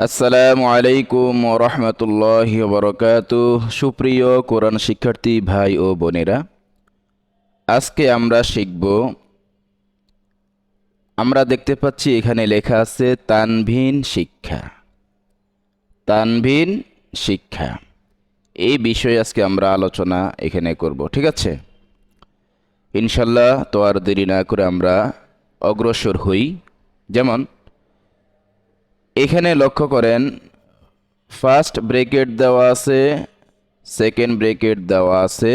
আসসালামু আলাইকুম রহমতুল্লাহি বরকাতুহ। সুপ্রিয় কোরআন শিক্ষার্থী ভাই ও বোনেরা, আজকে আমরা দেখতে পাচ্ছি এখানে লেখা আছে তানভিন শিক্ষা। তানভিন শিক্ষা এই বিষয়ে আজকে আমরা আলোচনা এখানে করব, ঠিক আছে? ইনশাল্লাহ, তো আর দেরি না করে আমরা অগ্রসর হই। যেমন এখানে লক্ষ্য করেন, ফার্স্ট ব্রেকেট দেওয়া আছে, সেকেন্ড ব্রেকেট দেওয়া আছে,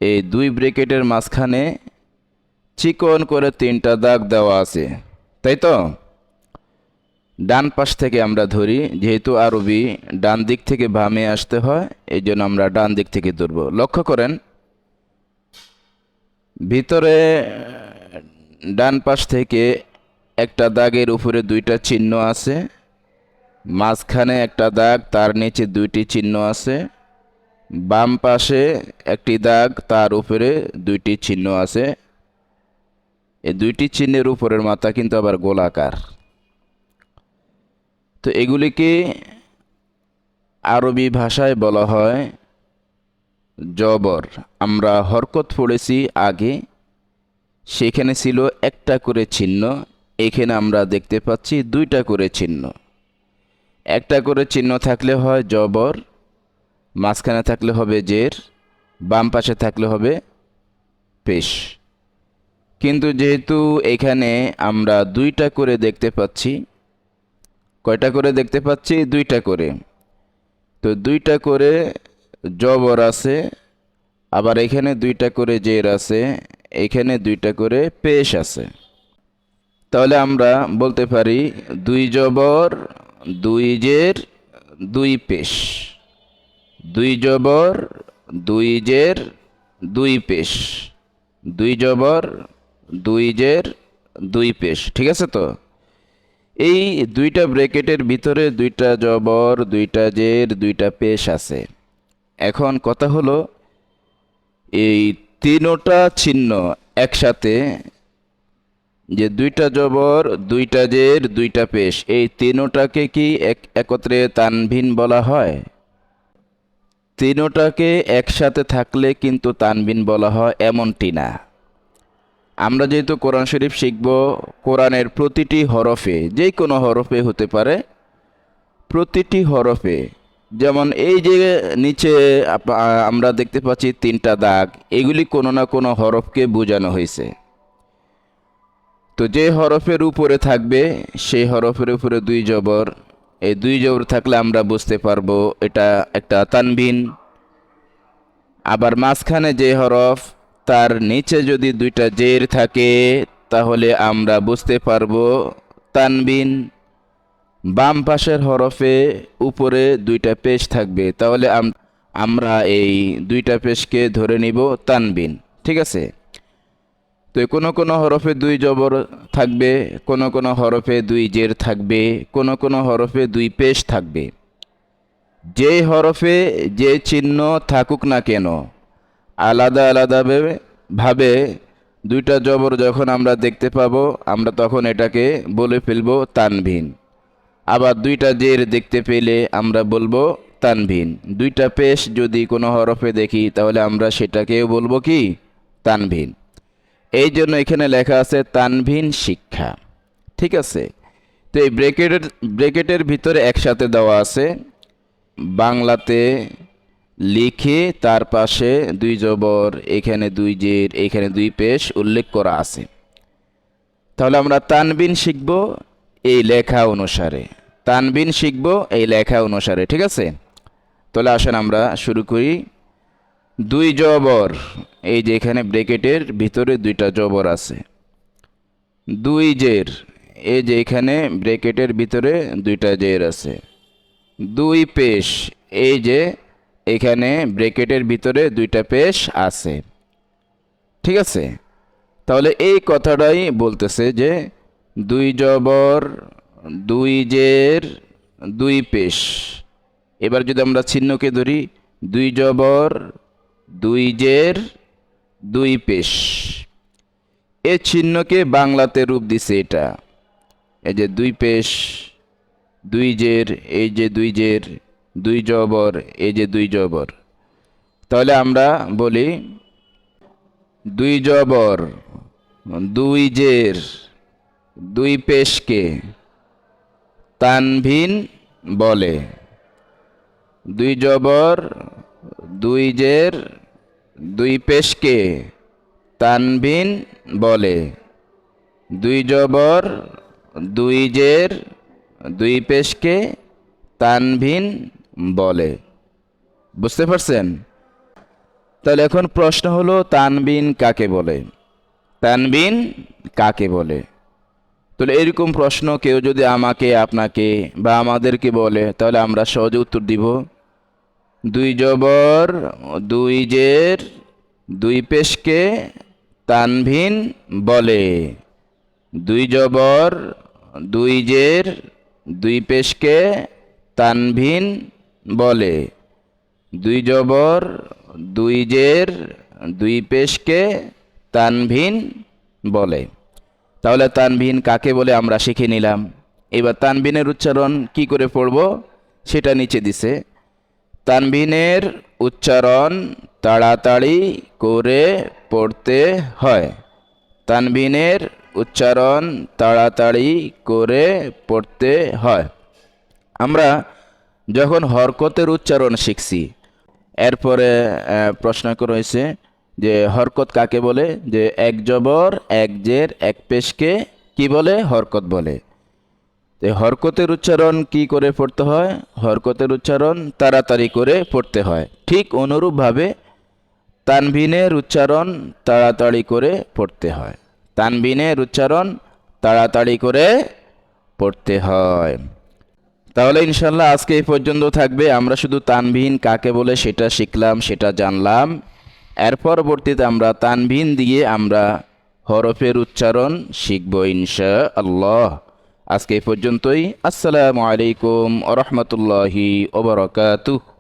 এই দুই ব্রেকেটের মাঝখানে চিকন করে তিনটা দাগ দেওয়া আছে, তাই তো? ডান পাশ থেকে আমরা ধরি, যেহেতু আরবি ডান দিক থেকে বামে আসতে হয়, এই জন্য আমরা ডান দিক থেকে ধরব। লক্ষ্য করেন, ভিতরে ডান পাশ থেকে একটা দাগের উপরে দুইটা চিহ্ন আছে, মাঝখানে একটা দাগ, তার নিচে দুইটি চিহ্ন আছে, বাম পাশে একটি দাগ, তার উপরে দুইটি চিহ্ন আছে। এই দুইটি চিহ্নের উপরের মাথা কিন্তু আবার গোলাকার। তো এগুলিকে আরবি ভাষায় বলা হয় জবর। আমরা হরকত পড়েছি আগে, সেখানে ছিল একটা করে চিহ্ন, এখানে আমরা দেখতে পাচ্ছি দুইটা করে চিহ্ন। একটা করে চিহ্ন থাকলে হয় জবর, মাঝখানে থাকলে হবে জের, বাম পাশে থাকলে হবে পেশ। কিন্তু যেহেতু এখানে আমরা দুইটা করে দেখতে পাচ্ছি, কয়টা করে দেখতে পাচ্ছি? দুইটা করে। তো দুইটা করে জবর আছে, আবার এখানে দুইটা করে জের আছে, এখানে দুইটা করে পেশ আছে। তাহলে আমরা বলতে পারি দুই জবর, দুই জের, দুই পেশ। দুই জবর, দুই জের, দুই পেশ। দুই জবর, দুই জের, দুই পেশ, ঠিক আছে? তো এই দুইটা ব্র্যাকেটের ভিতরে দুইটা জবর, দুইটা জের, দুইটা পেশ আছে। এখন কথা হলো, এই তিনোটা চিহ্ন একসাথে, যে দুইটা জবর, দুইটা জের, দুইটা পেশ, এই তিনোটাকে কি একত্রে তানভিন বলা হয়? তিনোটাকে একসাথে থাকলে কিন্তু তানভিন বলা হয় এমনটি না। আমরা যেহেতু কোরআন শরীফ শিখব, কোরআনের প্রতিটি হরফে, যে কোনো হরফে হতে পারে, প্রতিটি হরফে, যেমন এই যে নিচে আমরা দেখতে পাচ্ছি তিনটা দাগ, এগুলি কোনো না কোনো হরফকে বোঝানো হয়েছে। তো যে হরফের উপরে থাকবে সেই হরফের উপরে দুই জবর, এই দুই জবর থাকলে আমরা বুঝতে পারবো এটা একটা তানভিন। আবার মাঝখানে যে হরফ, তার নিচে যদি দুইটা জের থাকে, তাহলে আমরা বুঝতে পারবো তানভিন। বাম পাশের হরফে উপরে দুইটা পেশ থাকবে, তাহলে আমরা এই দুইটা পেশকে ধরে নিব তানভিন, ঠিক আছে? তো কোনো কোনো হরফে দুই জবর থাকবে, কোনো কোনো হরফে দুই জের থাকবে, কোনো কোনো হরফে দুই পেশ থাকবে। যে হরফে যে চিহ্ন থাকুক না কেন, আলাদা আলাদা ভাবে দুইটা জবর যখন আমরা দেখতে পাবো, আমরা তখন এটাকে বলে ফেলবো তানভিন। আবার দুইটা জের দেখতে পেলে আমরা বলবো তানভিন। দুইটা পেশ যদি কোনো হরফে দেখি, তাহলে আমরা সেটাকেও বলবো কি? তানভিন। এই জন্য এখানে লেখা আছে তানভিন শিক্ষা, ঠিক আছে? তো এই ব্রেকেটের ভিতরে একসাথে দেওয়া আছে, বাংলাতে লিখে তার পাশে দুই জবর, এখানে দুই জের, এখানে দুই পেশ উল্লেখ করা আছে। তাহলে আমরা তানভিন শিখব এই লেখা অনুসারে, তানভিন শিখব এই লেখা অনুসারে, ঠিক আছে? তাহলে আসেন আমরা শুরু করি। দুই জবর, এই যে এখানে ব্রেকেটের ভিতরে দুইটা জবর আছে। দুই জের, এই যে এখানে ব্রেকেটের ভিতরে দুইটা জের আছে। দুই পেশ, এই যে এখানে ব্রেকেটের ভিতরে দুইটা পেশ আছে, ঠিক আছে? তাহলে এই কথাটাই বলতেছে যে দুই জবর, দুই জের, দুই পেশ। এবার যদি আমরা চিহ্নকে ধরি, দুই জবর, দুই জের, দুই পেশ। এ চিহ্নকে বাংলাতে রূপ দিছে এটা, এই যে দুই পেশ, দুই জের, এই যে দুই জের, দুই জবর, এই যে দুই জবর। তাহলে আমরা বলি দুই জবর, দুই জের, দুই পেশকে তানভিন বলে। দুই জবর, দুই জের, দুই পেশকে তানভিন বলে। দুই জবর, দুই জের, দুই পেশকে তানভিন বলে। বুঝতে পারছেন? তাহলে এখন প্রশ্ন হলো তানবিন কাকে বলে? তানবিন কাকে বলে? তাহলে এরকম প্রশ্ন কেউ যদি আমাকে, আপনাকে বা আমাদেরকে বলে, তাহলে আমরা সহজে উত্তর দিব দুই জবর, দুই জের, দুই পেশকে তানভিন বলে। দুই জবর, দুই জের, দুই পেশকে তানভিন বলে। দুই জবর, দুই জের, দুই পেশকে তানভিন বলে। তাহলে তানভিন কাকে বলে আমরা শিখে নিলাম। এবার তানভিনের উচ্চারণ কি করে পড়ব সেটা নিচে দিছে। তানভিনের উচ্চারণ তাড়াতাড়ি করে পড়তে হয়। তানভিনের উচ্চারণ তাড়াতাড়ি করে পড়তে হয়। আমরা যখন হরকতের উচ্চারণ শিখছি, এরপরে প্রশ্ন করা হয়েছে যে হরকত কাকে বলে, যে এক জবর, এক জের, এক পেশকে কি বলে? হরকত বলে। তো হরকতের উচ্চারণ কি করে পড়তে হয়? হরকতের উচ্চারণ তাড়াতাড়ি করে পড়তে হয়। ঠিক অনুরূপভাবে তানভিনের উচ্চারণ তাড়াতাড়ি করে পড়তে হয়। তানভিনের উচ্চারণ তাড়াতাড়ি করে পড়তে হয়। তাহলে ইনশাল্লাহ আজকে এই পর্যন্ত থাকবে। আমরা শুধু তানভিন কাকে বলে সেটা শিখলাম, সেটা জানলাম। এর পরবর্তীতে আমরা তানভিন দিয়ে আমরা হরফের উচ্চারণ শিখব ইনশাআল্লাহ। আজকে এই পর্যন্তই। আসসালামু আলাইকুম ওয়া রাহমাতুল্লাহি ওয়া বারাকাতুহু।